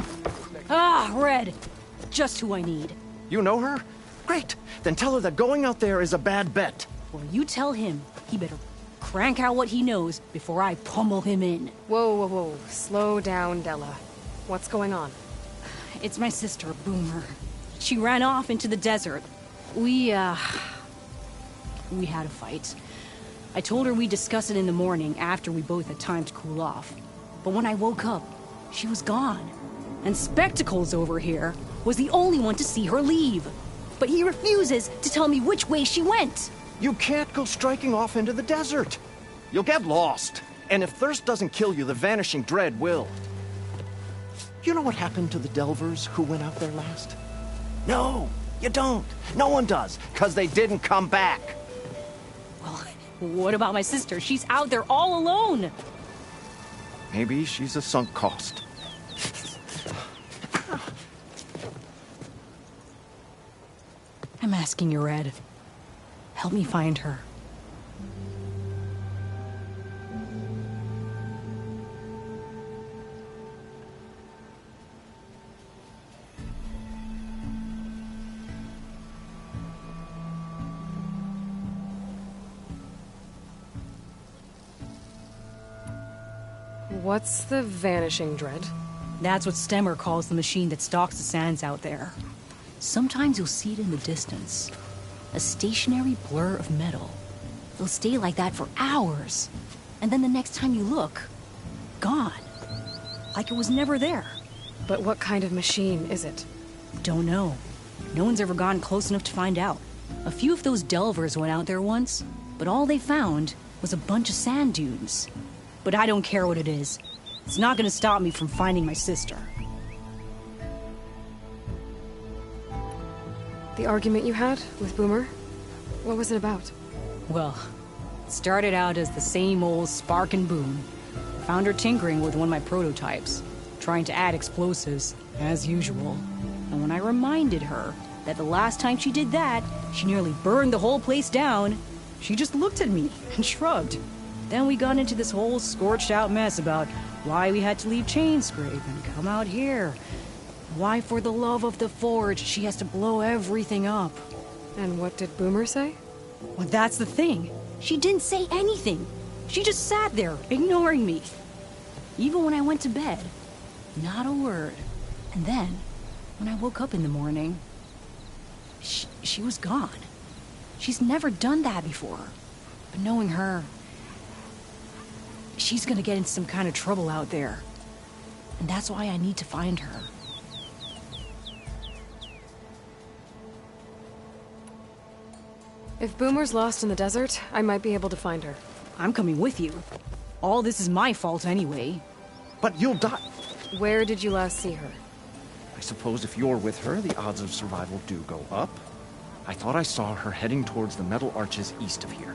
Ah, Red! Just who I need. You know her? Great! Then tell her that going out there is a bad bet. Well, you tell him he better crank out what he knows before I pummel him in. Whoa, whoa, whoa. Slow down, Della. What's going on? It's my sister, Boomer. She ran off into the desert. We had a fight. I told her we'd discuss it in the morning after we both had time to cool off. But when I woke up, she was gone. And Spectacles over here was the only one to see her leave. But he refuses to tell me which way she went. You can't go striking off into the desert. You'll get lost. And if thirst doesn't kill you, the Vanishing Dread will. You know what happened to the Delvers who went out there last? No, you don't. No one does, because they didn't come back. Well, what about my sister? She's out there all alone. Maybe she's a sunk cost. I'm asking you, Red. Help me find her. What's the Vanishing Dread? That's what Stemmer calls the machine that stalks the sands out there. Sometimes you'll see it in the distance. A stationary blur of metal. It'll stay like that for hours. And then the next time you look, gone. Like it was never there. But what kind of machine is it? Don't know. No one's ever gotten close enough to find out. A few of those delvers went out there once, but all they found was a bunch of sand dunes. But I don't care what it is. It's not gonna stop me from finding my sister. The argument you had with Boomer? What was it about? Well, it started out as the same old spark and boom. I found her tinkering with one of my prototypes, trying to add explosives, as usual. And when I reminded her that the last time she did that, she nearly burned the whole place down, she just looked at me and shrugged. Then we got into this whole scorched-out mess about why we had to leave Chainscrape and come out here. Why, for the love of the Forge, she has to blow everything up. And what did Boomer say? Well, that's the thing. She didn't say anything. She just sat there, ignoring me. Even when I went to bed, not a word. And then, when I woke up in the morning, she was gone. She's never done that before. But knowing her, she's gonna get into some kind of trouble out there. And that's why I need to find her. If Boomer's lost in the desert, I might be able to find her. I'm coming with you. All this is my fault anyway. But you'll die. Where did you last see her? I suppose if you're with her, the odds of survival do go up. I thought I saw her heading towards the metal arches east of here.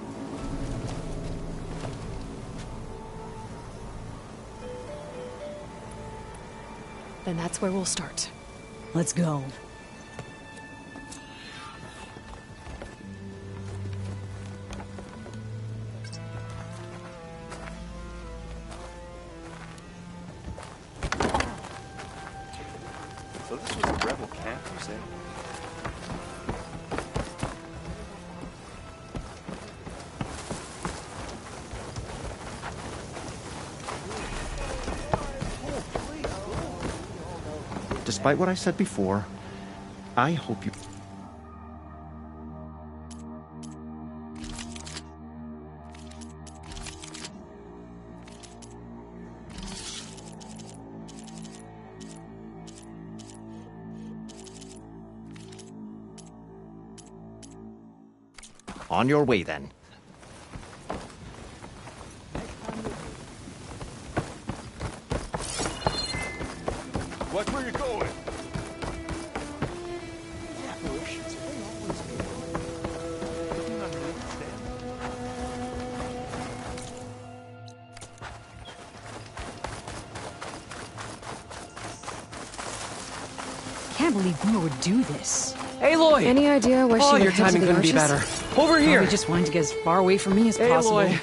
Then that's where we'll start. Let's go. So this was a rebel camp, you say? Despite what I said before, I hope you... On your way, then. Watch where you're going. Can't believe Boomer would do this. Aloy! Any idea why she Oh, would your head to timing the couldn't be arches? better. Over here! Probably just wanted to get as far away from me as possible. Aloy!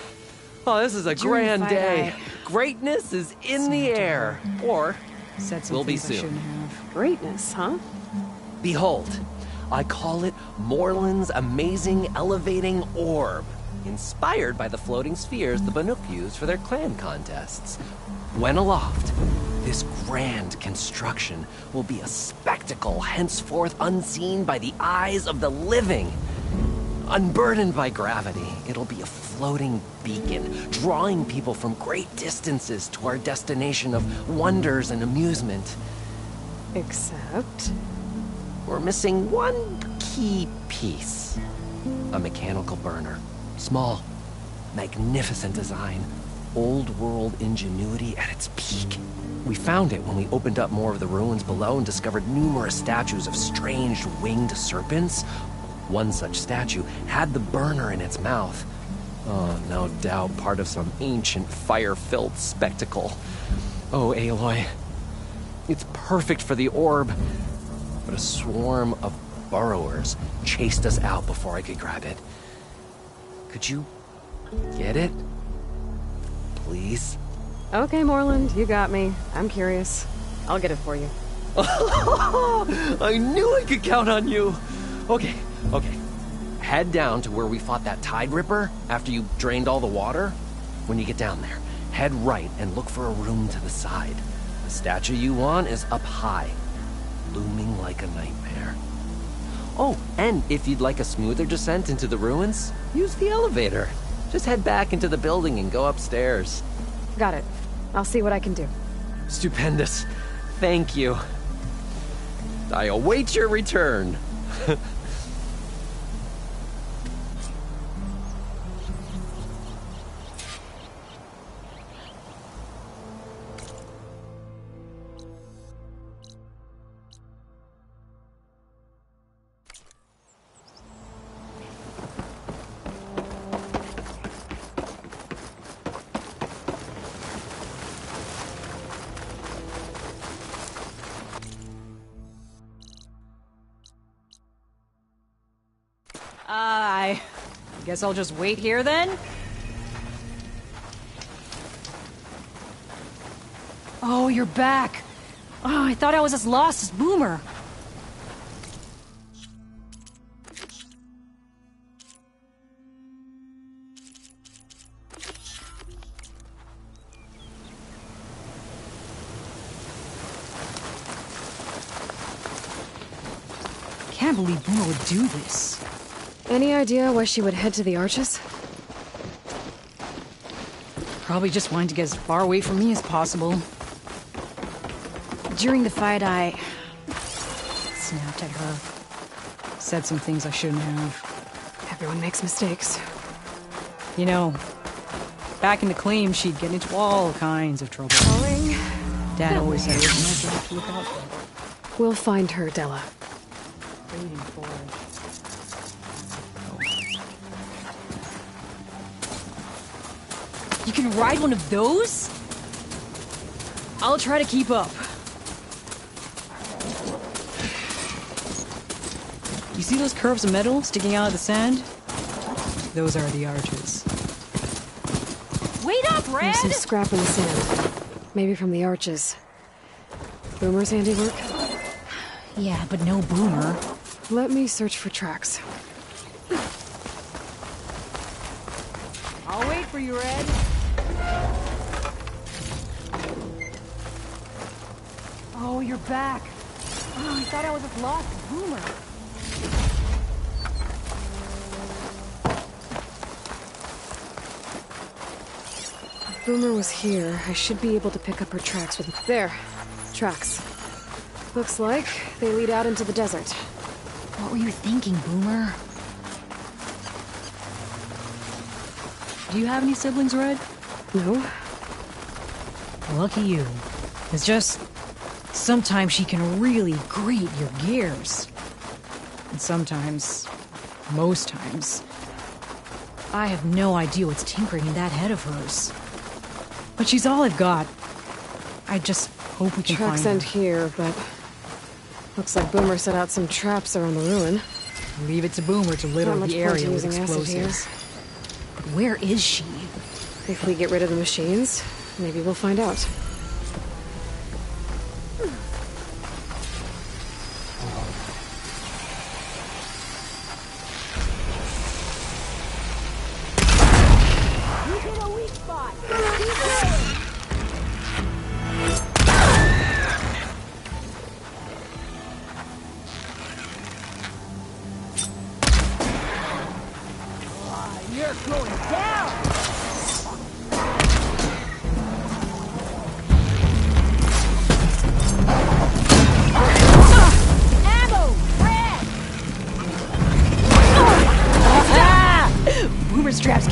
Oh, this is a During the grand fight, day. Greatness is in the air. Or Said some will be things I soon. shouldn't have. Greatness, huh? Behold, I call it Morland's amazing elevating orb. inspired by the floating spheres the Banuk used for their clan contests. When aloft, this grand construction will be a spectacle henceforth unseen by the eyes of the living. Unburdened by gravity, it'll be a floating beacon, drawing people from great distances to our destination of wonders and amusement. Except? We're missing one key piece. A mechanical burner. Small, magnificent design. Old-world ingenuity at its peak. We found it when we opened up more of the ruins below and discovered numerous statues of strange winged serpents. One such statue had the burner in its mouth. Oh, no doubt part of some ancient fire-filled spectacle. Oh, Aloy. It's perfect for the orb. But a swarm of burrowers chased us out before I could grab it. Could you get it? Please? Okay, Moreland, you got me. I'm curious. I'll get it for you. I knew I could count on you! Okay. Head down to where we fought that Tide Ripper after you drained all the water. When you get down there, head right and look for a room to the side. The statue you want is up high, looming like a nightmare. Oh, and if you'd like a smoother descent into the ruins, use the elevator. Just head back into the building and go upstairs. Got it. I'll see what I can do. Stupendous. Thank you. I await your return. I guess I'll just wait here then? Oh, you're back. Oh, I thought I was as lost as Boomer. Can't believe Boomer would do this. Any idea why she would head to the Arches? Probably just wanting to get as far away from me as possible. During the fight, I snapped at her. Said some things I shouldn't have. Everyone makes mistakes. You know, back in the claim, she'd get into all kinds of trouble. Calling. Dad always said it was my job to look out for. We'll find her, Della. Waiting for it. You can ride one of those? I'll try to keep up. You see those curves of metal sticking out of the sand? Those are the Arches. Wait up, Red! There's some scrap in the sand. Maybe from the Arches. Boomer's handiwork? Yeah, but no Boomer. Let me search for tracks. I'll wait for you, Red. Oh, you're back. Oh, I thought I was as lost as Boomer. If Boomer was here, I should be able to pick up her tracks with... There. Tracks. Looks like they lead out into the desert. What were you thinking, Boomer? Do you have any siblings, Red? No. Lucky you. It's just... sometimes she can really grate your gears. And sometimes... most times... I have no idea what's tinkering in that head of hers. But she's all I've got. I just hope we can Tracks find end her. here, but... looks like Boomer set out some traps around the ruin. Leave it to Boomer to litter Not much the point area with using acid here. explosives. But where is she? If we get rid of the machines, maybe we'll find out.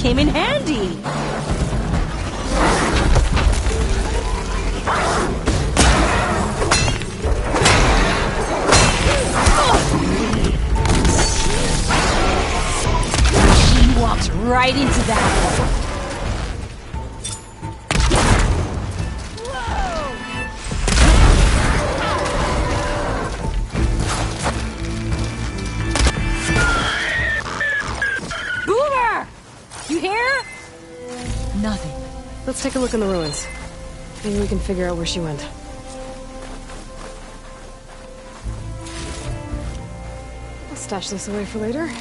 came in handy! She walked right into that. Nothing. Let's take a look in the ruins. Maybe we can figure out where she went. I'll stash this away for later.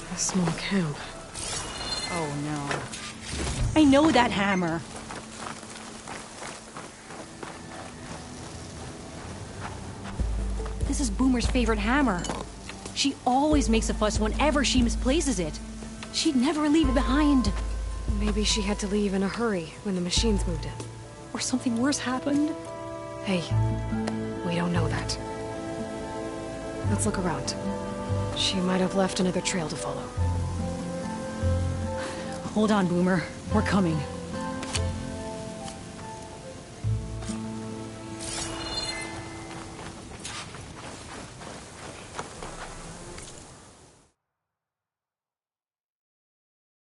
A small camp. Oh no. I know that hammer. This is Boomer's favorite hammer. She always makes a fuss whenever she misplaces it. She'd never leave it behind. Maybe she had to leave in a hurry when the machines moved in. Or something worse happened. Hey, we don't know that. Let's look around. She might have left another trail to follow. Hold on, Boomer. We're coming.